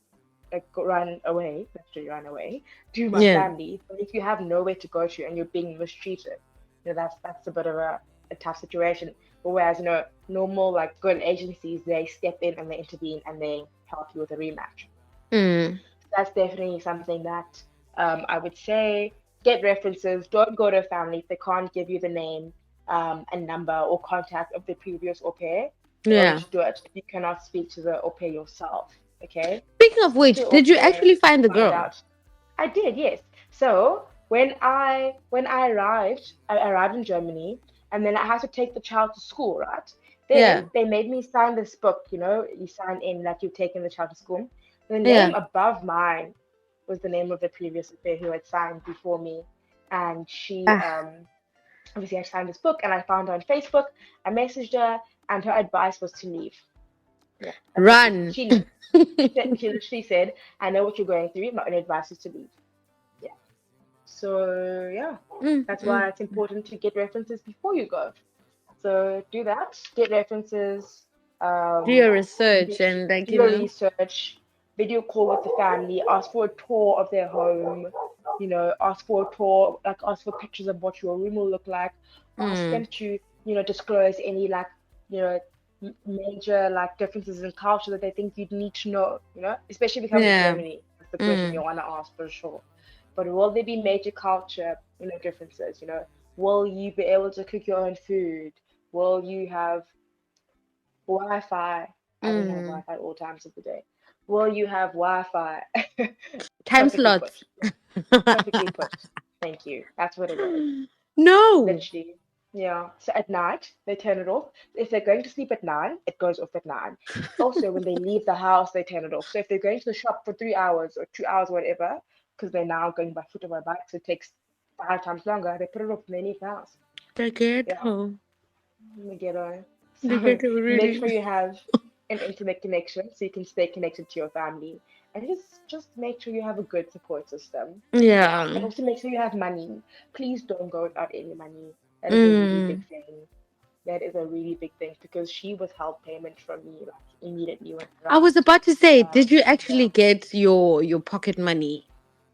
run away, literally run away to my Yeah. family. But if you have nowhere to go to and you're being mistreated, that's a bit of a tough situation. But whereas, normal like good agencies, they step in and they intervene and they help you with a rematch. Mm. That's definitely something that I would say get references. Don't go to a family if they can't give you the name and number or contact of the previous au pair in order Yeah. to do it. You cannot speak to the au pair yourself. Okay, Speaking of speak to which, the au did you pair, actually find the find girl? out. I did, yes. So when I arrived, I arrived in Germany, and then I had to take the child to school, right? Yeah. Then they made me sign this book, you sign in like you've taken the child to school. The Yeah. name above mine was the name of the previous affair who had signed before me, and she Ah, obviously had signed this book, and I found her on Facebook. I messaged her, and her advice was to leave. Yeah, that's what she said. run. She left. She literally said, "I know what you're going through. My only advice is to leave." Yeah. So yeah, Mm, that's mm. why it's important to get references before you go. So do that. Get references. Do your Um, research make, and like do you your know. research. Video call with the family. Ask for a tour of their home. Ask for a tour. Like ask for pictures of what your room will look like. Ask Mm. them to disclose any like you know major like differences in culture that they think you'd need to know. Especially if you come to Yeah. Germany. That's the question you Mm. want to ask for sure. But will there be major culture, differences? Will you be able to cook your own food? Will you have Wi-Fi? I don't have Mm. Wi-Fi at all times of the day. Will you have Wi-Fi? Time Perfectly slots. put. Perfectly put. Thank you. That's what it is. No. Literally. Yeah. So at night, they turn it off. If they're going to sleep at 9, it goes off at 9. Also, when they leave the house, they turn it off. So if they're going to the shop for 3 hours or 2 hours, whatever, because they're now going by foot or by bike, so it takes 5 times longer, they put it off when they leave the house. The Yeah. ghetto. The ghetto. The So ghetto make really. sure you have an internet connection so you can stay connected to your family. And just make sure you have a good support system. And Yeah. also make sure you have money. Please don't go without any money. That is a really big Mm. thing. That is a really big thing because she withheld payment from me like immediately when I I was arrived. about to say, did you Yeah. actually get your pocket money?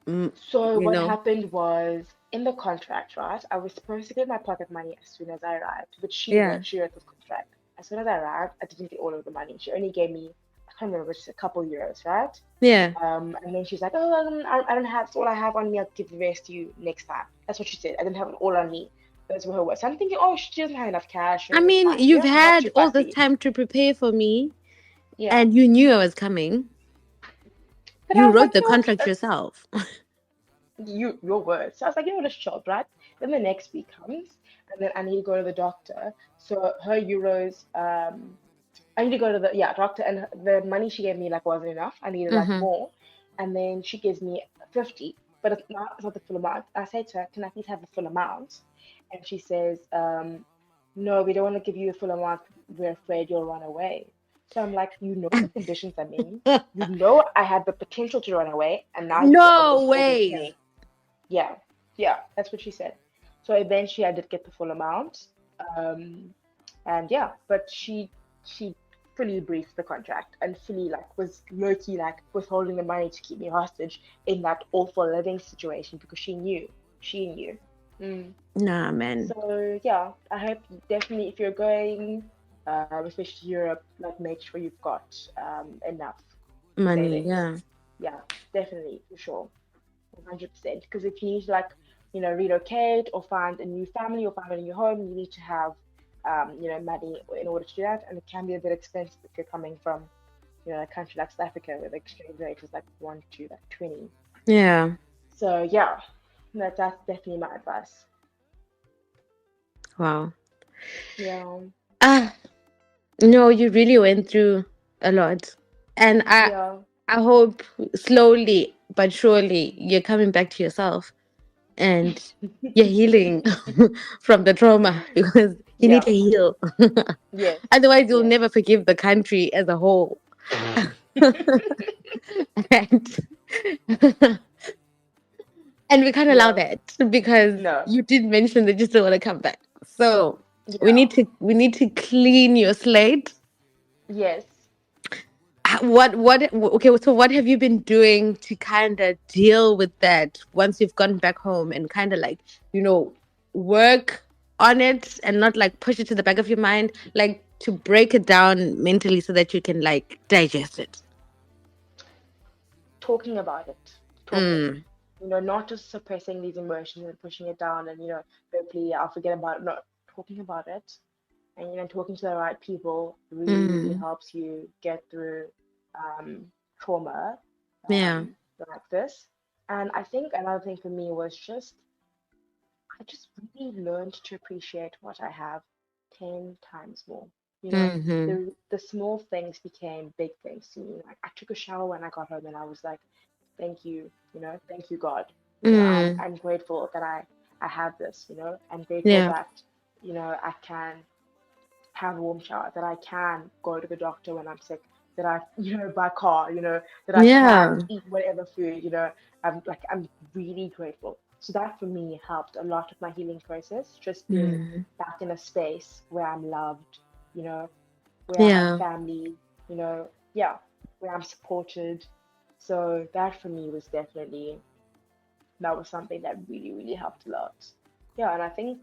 Mm, So you what know. happened was in the contract, right? I was supposed to get my pocket money as soon as I arrived, but Yeah. she wrote this contract. As soon as I arrived, I didn't get all of the money. She only gave me, I can't remember, just a couple euros, right? Yeah. And then she's like, "Oh, I don't have, it's all I have on me. I'll give the rest to you next time." That's what she said. I didn't have it all on me. Those were her words. So I'm thinking, oh, she doesn't have enough cash. I It's mean, fine. you've I'm not had too all this fussy. time to prepare for me, Yeah. and you knew I was coming. But I You was wrote like, the contract it's yourself. your words. So I was like, let's chill, right? Then the next week comes, and then I need to go to the doctor. So her euros, I need to go to the doctor, and the money she gave me like wasn't enough. I needed like Mm-hmm. more, and then she gives me 50, but it's not the full amount. I say to her, "Can I please have the full amount?" And she says, "No, we don't want to give you the full amount. We're afraid you'll run away." So I'm like, you know the conditions I'm in. You know I had the potential to run away, and now you say, "Oh, No it's all ways. okay." Yeah, yeah, that's what she said. So eventually I did get the full amount. Um, and yeah, but she fully breached the contract and fully like was low-key like withholding the money to keep me hostage in that awful living situation because she knew. She knew. Mm. Nah, man. So yeah, I hope definitely if you're going, especially to Europe, like make sure you've got enough Money, savings. yeah. Yeah, definitely for sure. 100%. Because if you need to like, relocate or find a new family or find a new home, you need to have, money in order to do that. And it can be a bit expensive if you're coming from, a country like South Africa where the exchange rate is like 1 to like 20. Yeah. So yeah, that's definitely my advice. Wow. Yeah, Ah, no, you really went through a lot. And yeah, I hope slowly but surely you're coming back to yourself and you're healing from the trauma because you need yeah, to heal. yes, Otherwise, you'll yes. never forgive the country as a whole. and, and we can't allow Yeah, that because no, you did mention that you still want to come back. So yeah, we need to clean your slate. yes, Okay, so what have you been doing to kind of deal with that once you've gone back home and kind of like, work on it and not like push it to the back of your mind, like to break it down mentally so that you can like digest it? Talking about it, talking, Mm. not just suppressing these emotions and pushing it down and, hopefully I'll forget about it. Not talking about it, and, talking to the right people really, really Mm. helps you get through trauma Yeah. like this. And I think another thing for me was I just really learned to appreciate what I have 10 times more. You know, Mm-hmm. the small things became big things to me. Like I took a shower when I got home and I was like, thank you, thank you God. Mm. I'm grateful that I have this, I'm grateful Yeah. that, I can have a warm shower, that I can go to the doctor when I'm sick, that I, by car, that I can Yeah. eat whatever food, I'm really grateful. So that for me helped a lot of my healing process, just being Mm. back in a space where I'm loved, you know, where I have Yeah. family, yeah, where I'm supported. So that for me was definitely, that was something that really, really helped a lot. Yeah, and I think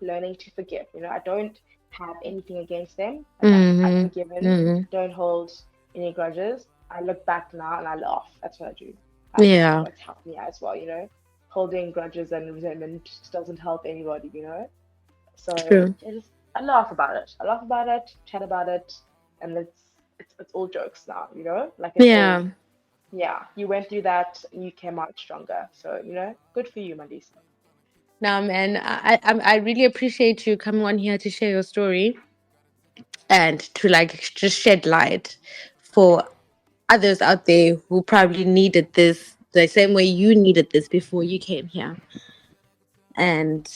learning to forgive. I don't have anything against them. Like I've Mm-hmm. forgiven, Mm-hmm. don't hold any grudges. I look back now and I laugh. That's what I do. That's Yeah. what's helped me as well, Holding grudges and resentment just doesn't help anybody. So True. I laugh about it. I laugh about it, chat about it, and it's all jokes now, Like it's all, Yeah. yeah, you went through that and you came out stronger. So, good for you, Mandisa. Now, man, I really appreciate you coming on here to share your story and to like just shed light for others out there who probably needed this the same way you needed this before you came here. And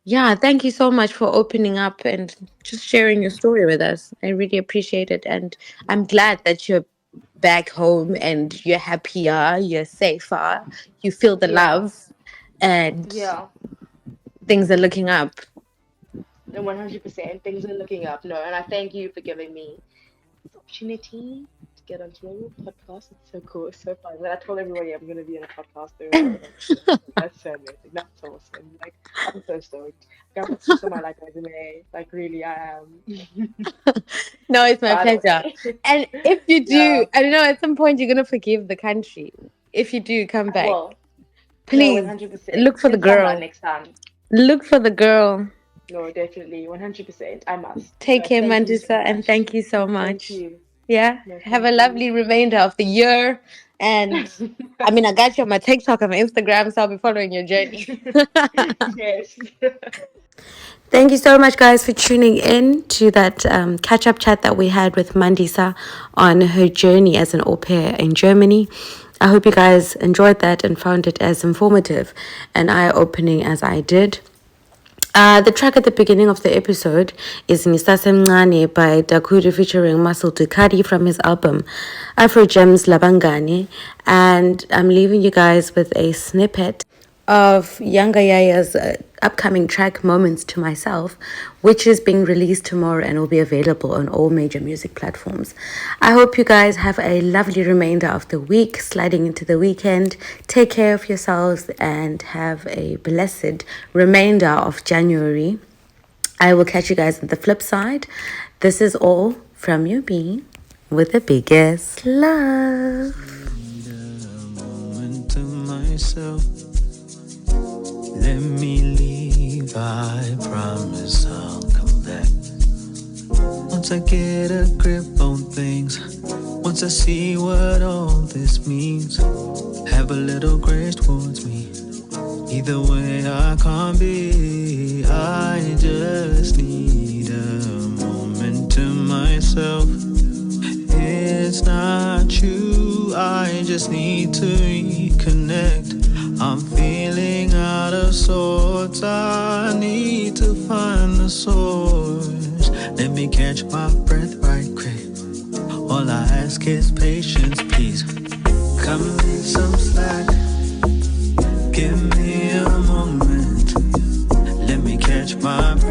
yeah, thank you so much for opening up and just sharing your story with us. I really appreciate it. And I'm glad that you're back home and you're happier, you're safer, you feel the Yeah, love, and yeah. things are looking up. And 100% things are looking up. No, and I thank you for giving me this opportunity to get onto your podcast. It's so cool. It's so fun. When I told everybody I'm going to be in a podcast, they were like, that's so amazing. That's so awesome. Like, I'm so stoked. Like, I put this on my like resume. Like, really, I am. No, it's my By the pleasure. way. And if you do, Yeah, I don't know, at some point you're going to forgive the country. If you do come I back, will. No, please 100%. look for the In summer girl. next time. Look for the girl. No, definitely. 100%. I must. Take So care, thank you so Mandisa, and much. thank you so Thank much. you. Yeah. No, Have thank a you. lovely remainder of the year. And I mean, I got you on my TikTok and my Instagram, so I'll be following your journey. Yes. Thank you so much, guys, for tuning in to that catch up chat that we had with Mandisa on her journey as an au pair in Germany. I hope you guys enjoyed that and found it as informative and eye opening as I did. The track at the beginning of the episode is Ngisasemncane by Dakudu featuring Muscle Ducati from his album Afro Gems Labangani. And I'm leaving you guys with a snippet of Yanga Yaya's upcoming track Moments to Myself, which is being released tomorrow and will be available on all major music platforms. I hope you guys have a lovely remainder of the week, sliding into the weekend. Take care of yourselves and have a blessed remainder of January. I will catch you guys on the flip side. This is all from your being with the biggest love. Need a moment to myself. Let me leave, I promise I'll come back. Once I get a grip on things, once I see what all this means, have a little grace towards me. Either way I can't be, I just need a moment to myself. It's not you, I just need to reconnect. I'm feeling out of sorts, I need to find the source. Let me catch my breath right quick. All I ask is patience, please. Cut me some slack, give me a moment. Let me catch my breath.